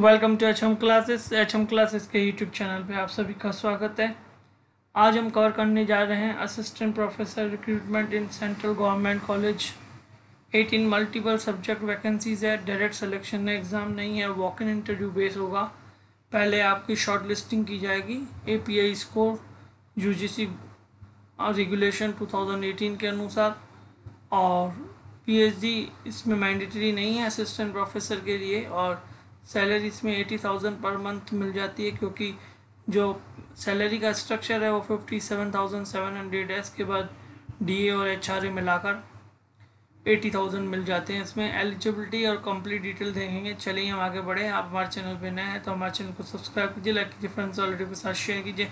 Welcome to H M classes के YouTube channel पे आप सभी का स्वागत है। आज हम कवर करने जा रहे हैं assistant professor recruitment in central government college. 18 multiple subject vacancies है, डायरेक्ट सिलेक्शन है, एग्ज़ाम नहीं है, वॉक इन इंटरव्यू बेस होगा। पहले आपकी शॉर्ट लिस्टिंग की जाएगी API स्कोर UGC रेगुलेशन 2018 के अनुसार, और PhD इसमें मैंडेटरी नहीं है असिस्टेंट प्रोफेसर के लिए, और सैलरी इसमें 80,000 पर मंथ मिल जाती है, क्योंकि जो सैलरी का स्ट्रक्चर है वो 57,700 है। इसके बाद DA और HRA मिलाकर 80,000 मिल जाते हैं। इसमें एलिजिबिलिटी और कंप्लीट डिटेल देखेंगे। चलिए हम आगे बढ़े। आप हमारे चैनल पे नए हैं तो हमारे चैनल को सब्सक्राइब कीजिए, लाइक कीजिए, फ्रेंड्स और रिलेटिव के साथ शेयर कीजिए,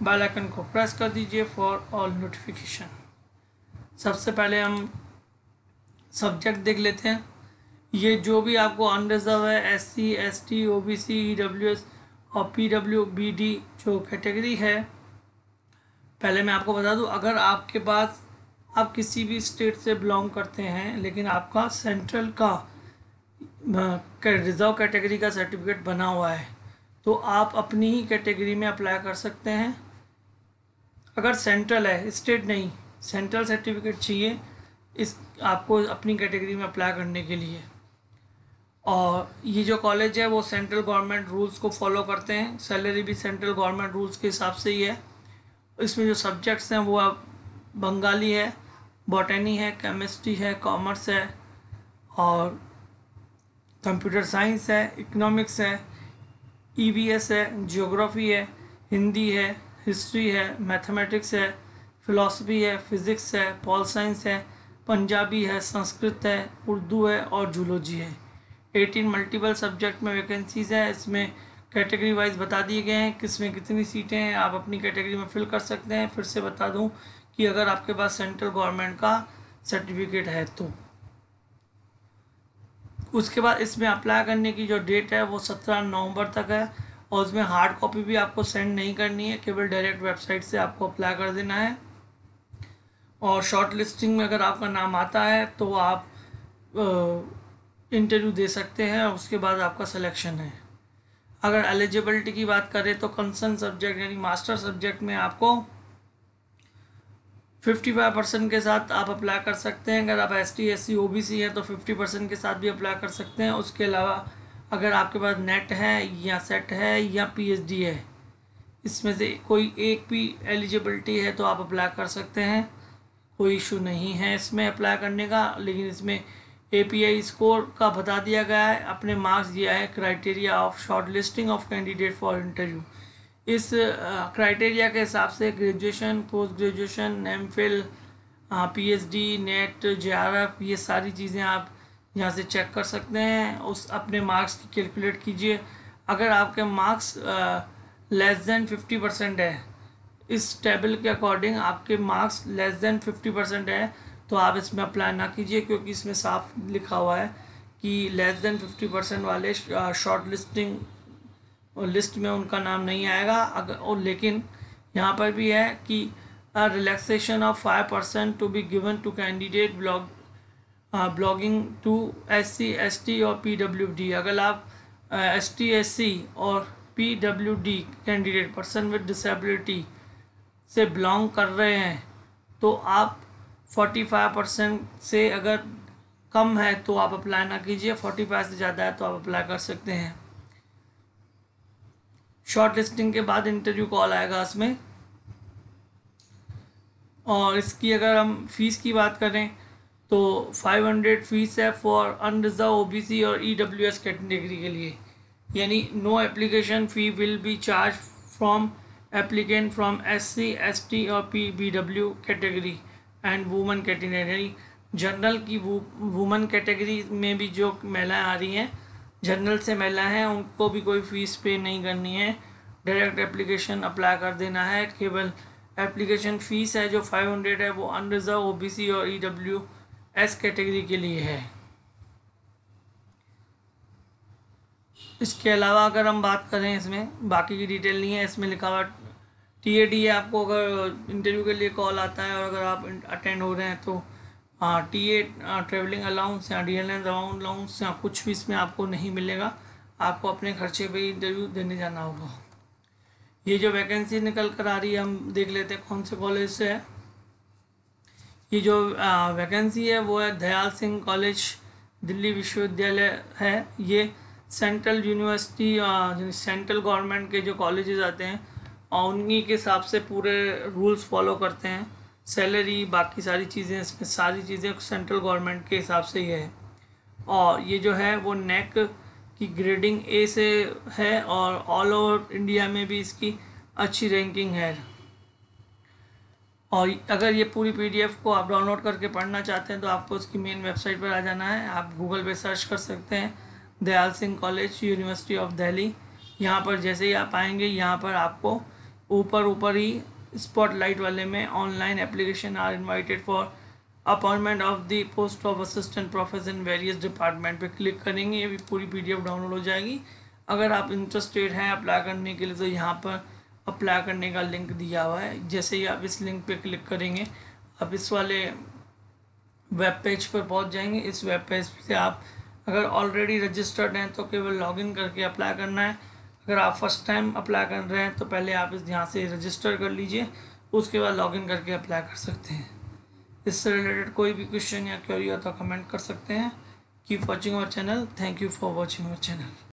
बेल आइकन को प्रेस कर दीजिए फॉर ऑल नोटिफिकेशन। सबसे पहले हम सब्जेक्ट देख लेते हैं। ये जो भी आपको अनरिजर्व है, SC ST OBC EWS और PWBD जो कैटेगरी है, पहले मैं आपको बता दूं, अगर आपके पास आप किसी भी स्टेट से बिलोंग करते हैं लेकिन आपका सेंट्रल का रिजर्व कैटेगरी का सर्टिफिकेट बना हुआ है तो आप अपनी ही कैटेगरी में अप्लाई कर सकते हैं। अगर सेंट्रल है, स्टेट नहीं, सेंट्रल सर्टिफिकेट चाहिए इस आपको अपनी कैटेगरी में अप्लाई करने के लिए। और ये जो कॉलेज है वो सेंट्रल गवर्नमेंट रूल्स को फॉलो करते हैं। सैलरी भी सेंट्रल गवर्नमेंट रूल्स के हिसाब से ही है। इसमें जो सब्जेक्ट्स हैं वो अब बंगाली है, बॉटनी है, केमिस्ट्री है, कॉमर्स है, और कंप्यूटर साइंस है, इकोनॉमिक्स है, EVS है, ज्योग्राफी है, हिंदी है, हिस्ट्री है, मैथमेटिक्स है, फिलॉसफी है, फिज़िक्स है, पॉल साइंस है, पंजाबी है, संस्कृत है, उर्दू है और जूलॉजी है। 18 मल्टीपल सब्जेक्ट में वैकेंसीज़ है। इसमें कैटेगरी वाइज बता दिए गए हैं किसमें कितनी सीटें हैं, आप अपनी कैटेगरी में फिल कर सकते हैं। फिर से बता दूं कि अगर आपके पास सेंट्रल गवर्नमेंट का सर्टिफिकेट है तो। उसके बाद इसमें अप्लाई करने की जो डेट है वो 17 नवंबर तक है, और उसमें हार्ड कॉपी भी आपको सेंड नहीं करनी है, केवल डायरेक्ट वेबसाइट से आपको अप्लाई कर देना है। और शॉर्ट लिस्टिंग में अगर आपका नाम आता है तो आप इंटरव्यू दे सकते हैं और उसके बाद आपका सिलेक्शन है। अगर एलिजिबिलिटी की बात करें तो कंसर्न सब्जेक्ट यानी मास्टर सब्जेक्ट में आपको 55% के साथ आप अप्लाई कर सकते हैं। अगर आप ST SC OBC हैं तो 50% के साथ भी अप्लाई कर सकते हैं। उसके अलावा अगर आपके पास नेट है या सेट है या PhD है, इसमें से कोई एक भी एलिजिबिलिटी है तो आप अप्लाई कर सकते हैं, कोई इशू नहीं है इसमें अप्लाई करने का। लेकिन इसमें API स्कोर का बता दिया गया है, अपने मार्क्स दिया है, criteria of short listing of candidate for interview. इस क्राइटेरिया के हिसाब से graduation, post graduation, MPhil, PhD, net, JRF, ये सारी चीज़ें आप यहाँ से चेक कर सकते हैं। उस अपने मार्क्स की कैलकुलेट कीजिए। अगर आपके मार्क्स लेस देन 50% है, इस टेबल के अकॉर्डिंग आपके मार्क्स लेस देन 50% है तो आप इसमें अप्लाई ना कीजिए, क्योंकि इसमें साफ लिखा हुआ है कि लेस देन 50% वाले शॉर्ट लिस्टिंग लिस्ट में उनका नाम नहीं आएगा। अगर और लेकिन यहाँ पर भी है कि relaxation of 5% to be given to candidate belonging to SC ST और PWD। अगर आप ST SC और PWD candidate, person with disability, से बिलोंग कर रहे हैं तो आप 45% से अगर कम है तो आप अप्लाई ना कीजिए, 45 से ज़्यादा है तो आप अप्लाई कर सकते हैं। शॉर्ट लिस्टिंग के बाद इंटरव्यू कॉल आएगा इसमें। और इसकी अगर हम फीस की बात करें तो 500 फीस है फॉर अनरिजर्व OBC और EWS कैटेगरी के लिए, यानी no application fee will be charge from applicant from SC ST और PBW category and women category. General की वुमेन कैटेगरी में भी जो महिलाएं आ रही हैं, जनरल से महिला हैं, उनको भी कोई फ़ीस पे नहीं करनी है, डायरेक्ट एप्लीकेशन अप्लाई कर देना है। केवल एप्लीकेशन फ़ीस है जो 500 है वो अनरिजर्व OBC और EWS कैटेगरी के लिए है। इसके अलावा अगर हम बात करें, इसमें बाकी की डिटेल नहीं है, इसमें लिखा हुआ TAD है। आपको अगर इंटरव्यू के लिए कॉल आता है और अगर आप अटेंड हो रहे हैं तो TA ट्रेवलिंग अलाउंस या DLN अलाउंस या कुछ भी इसमें आपको नहीं मिलेगा। आपको अपने खर्चे पे इंटरव्यू देने जाना होगा। ये जो वैकेंसी निकल कर आ रही है, हम देख लेते हैं कौन से कॉलेज से है। ये जो वैकेंसी है वो है दयाल सिंह कॉलेज, दिल्ली विश्वविद्यालय है। ये सेंट्रल यूनिवर्सिटी, सेंट्रल गवर्नमेंट के जो कॉलेजेस आते हैं और उन्हीं के हिसाब से पूरे रूल्स फॉलो करते हैं। सैलरी बाकी सारी चीज़ें, इसमें सारी चीज़ें सेंट्रल गवर्नमेंट के हिसाब से ही है। और ये जो है वो नेक की ग्रेडिंग ए से है और ऑल ओवर इंडिया में भी इसकी अच्छी रैंकिंग है। और अगर ये पूरी पीडीएफ को आप डाउनलोड करके पढ़ना चाहते हैं तो आपको उसकी मेन वेबसाइट पर आ जाना है। आप गूगल पे सर्च कर सकते हैं Dayal Singh college, university of Delhi. यहाँ पर जैसे ही आप आएंगे, यहाँ पर आपको ऊपर ही स्पॉटलाइट वाले में online application are invited for appointment of the post of assistant professor in various department पे क्लिक करेंगे, ये भी पूरी पीडीएफ डाउनलोड हो जाएगी। अगर आप इंटरेस्टेड हैं अप्लाई करने के लिए तो यहाँ पर अप्लाई करने का लिंक दिया हुआ है। जैसे ही आप इस लिंक पे क्लिक करेंगे, आप इस वाले वेब पेज पर पहुँच जाएंगे। इस वेब पेज से आप अगर ऑलरेडी रजिस्टर्ड हैं तो केवल लॉगिन करके अप्लाई करना है। अगर आप फर्स्ट टाइम अप्लाई कर रहे हैं तो पहले आप इस यहाँ से रजिस्टर कर लीजिए, उसके बाद लॉगिन करके अप्लाई कर सकते हैं। इससे रिलेटेड कोई भी क्वेश्चन या क्वेरी हो तो कमेंट कर सकते हैं। Keep watching our channel. Thank you for watching our channel.